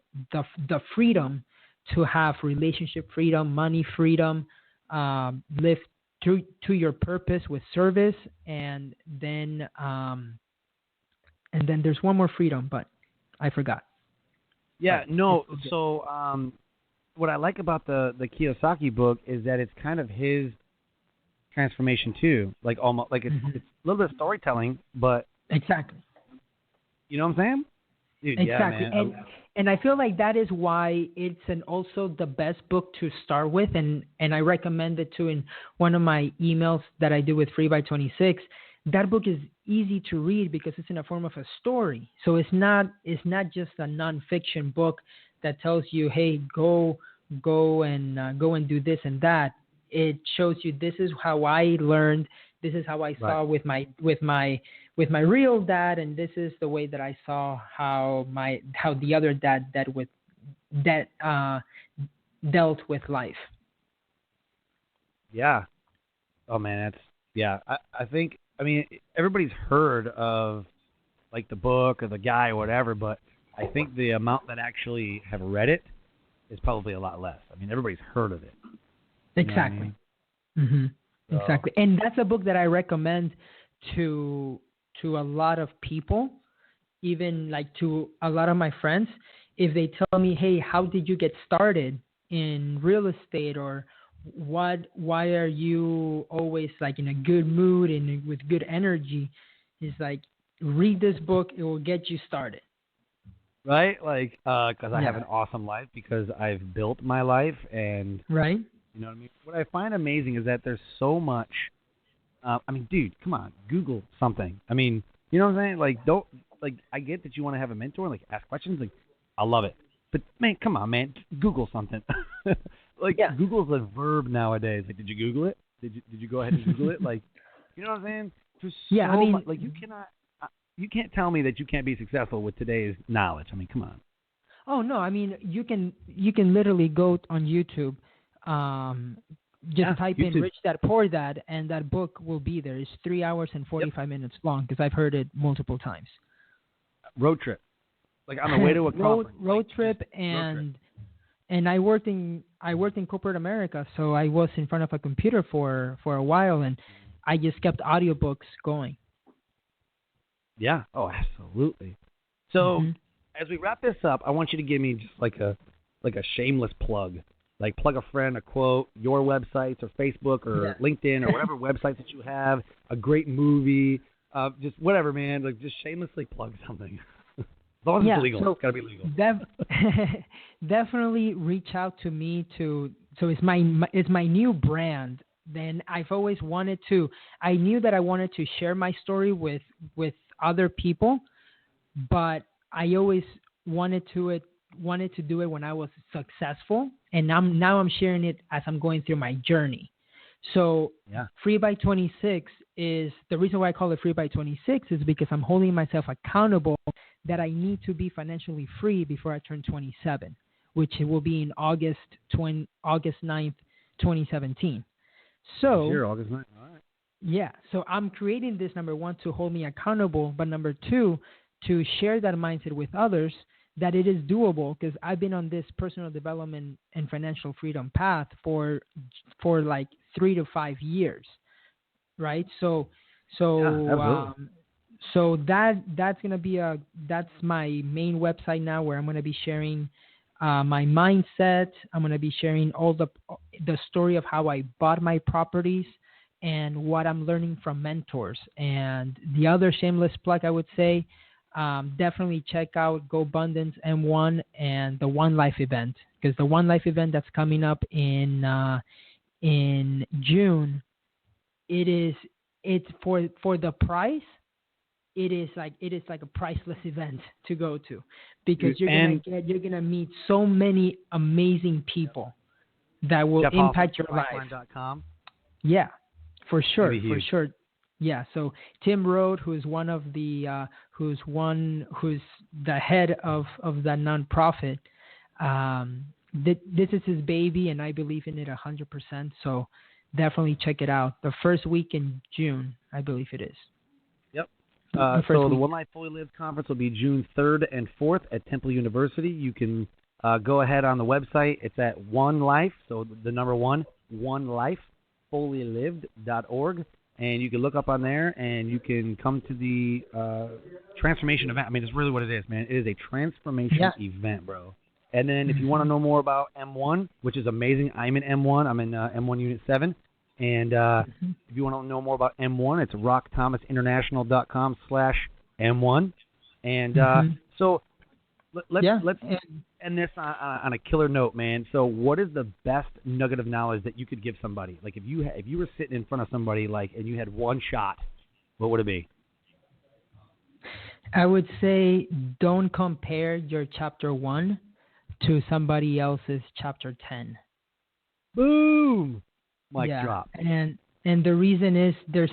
freedom to have relationship freedom, money freedom, live to your purpose with service, and then there's one more freedom, but I forgot. Yeah, no. So what I like about the Kiyosaki book is that it's kind of his transformation too. Like almost like it's a little bit of storytelling, but exactly. You know what I'm saying? Dude, exactly. Yeah, man. And I feel like that is why it's also the best book to start with, and I recommend it too in one of my emails that I do with Free by 26. That book is easy to read because it's in a form of a story. So it's not just a nonfiction book that tells you, hey, go and do this and that. It shows you this is how I learned, this is how I saw with my real dad, and this is the way that I saw how the other dad dealt with life. Yeah. Oh man, I think everybody's heard of like the book or the guy or whatever, but I think the amount that actually have read it is probably a lot less. I mean, everybody's heard of it. Exactly. So. Exactly. And that's a book that I recommend to a lot of people, even like to a lot of my friends. If they tell me, hey, how did you get started in real estate, or why are you always like in a good mood and with good energy? It's like, read this book. It will get you started. Right? Like, because I have an awesome life because I've built my life, and right. You know what I mean? What I find amazing is that there's so much. Dude, come on, Google something. I mean, you know what I'm saying? I get that you want to have a mentor, like ask questions. Like, I love it. But man, come on, man, Google something. Google's a verb nowadays. Like, did you Google it? Did you go ahead and Google it? Like, you know what I'm saying? There's so much, like you can't tell me that you can't be successful with today's knowledge. I mean, come on. Oh no, I mean you can literally go on YouTube. Just type YouTube. In Rich Dad Poor Dad, and that book will be there. It's 3 hours and 45 minutes long because I've heard it multiple times. Road trip, like on the way to a conference. Road trip, and I worked in corporate America, so I was in front of a computer for a while, and I just kept audiobooks going. Yeah. Oh, absolutely. So as we wrap this up, I want you to give me just like a shameless plug. Like plug a friend, a quote, your websites or Facebook or LinkedIn or whatever websites that you have, a great movie, just whatever, man. Like just shamelessly plug something. As long as it's legal, it's got to be legal. Definitely reach out to me so it's my new brand. Then I've always wanted to. I knew that I wanted to share my story with other people, but I always wanted to do it when I was successful, and now I'm sharing it as I'm going through my journey. So Free by 26 is the reason why I call it Free by 26 is because I'm holding myself accountable that I need to be financially free before I turn 27, which will be in August 9th, 2017. So here, August 9th. All right. Yeah. So I'm creating this, number one, to hold me accountable, but number two, to share that mindset with others that it is doable, because I've been on this personal development and financial freedom path for like 3 to 5 years. right? So Yeah, so absolutely. so that's gonna be that's my main website now, where I'm gonna be sharing my mindset. I'm gonna be sharing all the story of how I bought my properties and what I'm learning from mentors. And the other shameless plug, I would say, definitely check out Go Abundance M1 and the One Life event, because the One Life event that's coming up in June, it's for the price. It is like a priceless event to go to, because Dude, you're and gonna meet so many amazing people that will Jeff Hoffman impact from your life. Priceline.com. Yeah, for It's gonna sure, be for huge. sure. Yeah. So Tim Rode, who's one of the who's the head of that nonprofit. This is his baby, and I believe in it 100%. So definitely check it out. The first week in June, I believe it is. Yep. The first So the week. One Life Fully Lived conference will be June 3rd and 4th at Temple University. You can go ahead on the website. It's at One Life, so the number one, onelifefully-lived.org. And you can look up on there, and you can come to the transformation event. I mean, it's really what it is, man. It is a transformation event, bro. And then if you want to know more about M1, which is amazing, I'm in M1. I'm in M1 Unit 7. And if you want to know more about M1, it's rockthomasinternational.com/M1. And so let's end this on a killer note, man. So what is the best nugget of knowledge that you could give somebody? Like if you were sitting in front of somebody and you had one shot, what would it be? I would say don't compare your chapter 1 to somebody else's chapter 10. Boom! Mic drop. And the reason is there's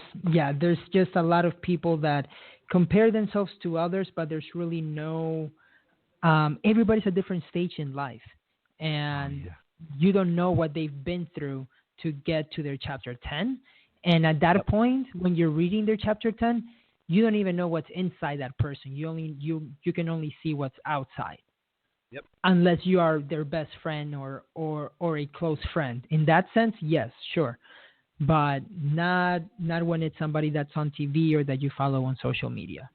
just a lot of people that compare themselves to others, but there's really no everybody's at a different stage in life, and you don't know what they've been through to get to their chapter 10. And at that point, when you're reading their chapter 10, you don't even know what's inside that person. You can only see what's outside. Yep. Unless you are their best friend or a close friend. In that sense, yes, sure. But not when it's somebody that's on TV or that you follow on social media.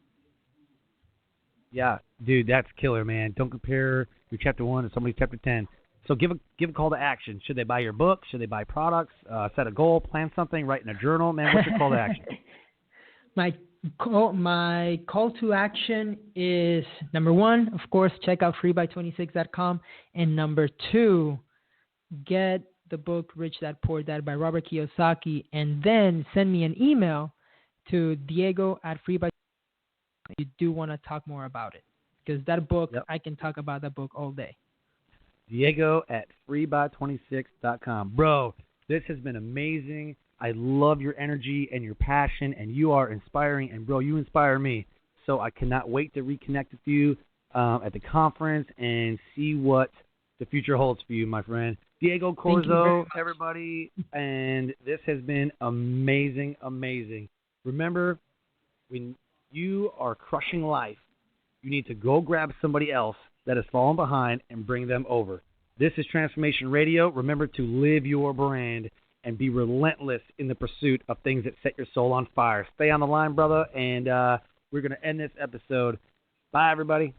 Yeah, dude, that's killer, man. Don't compare your chapter 1 to somebody's chapter 10. So give a call to action. Should they buy your book? Should they buy products? Set a goal, plan something, write in a journal? Man, what's your call to action? My call to action is, number 1, of course, check out freebuy26.com. And number 2, get the book Rich Dad Poor Dad by Robert Kiyosaki, and then send me an email to Diego@freebuy. You do want to talk more about it, because that book, I can talk about that book all day. Diego@freebuy26.com. Bro, this has been amazing. I love your energy and your passion, and you are inspiring. And, bro, you inspire me. So I cannot wait to reconnect with you at the conference and see what the future holds for you, my friend. Diego Corzo, everybody, and this has been amazing, amazing. Remember, when you are crushing life, you need to go grab somebody else that has fallen behind and bring them over. This is Transformation Radio. Remember to live your brand and be relentless in the pursuit of things that set your soul on fire. Stay on the line, brother, and we're going to end this episode. Bye, everybody.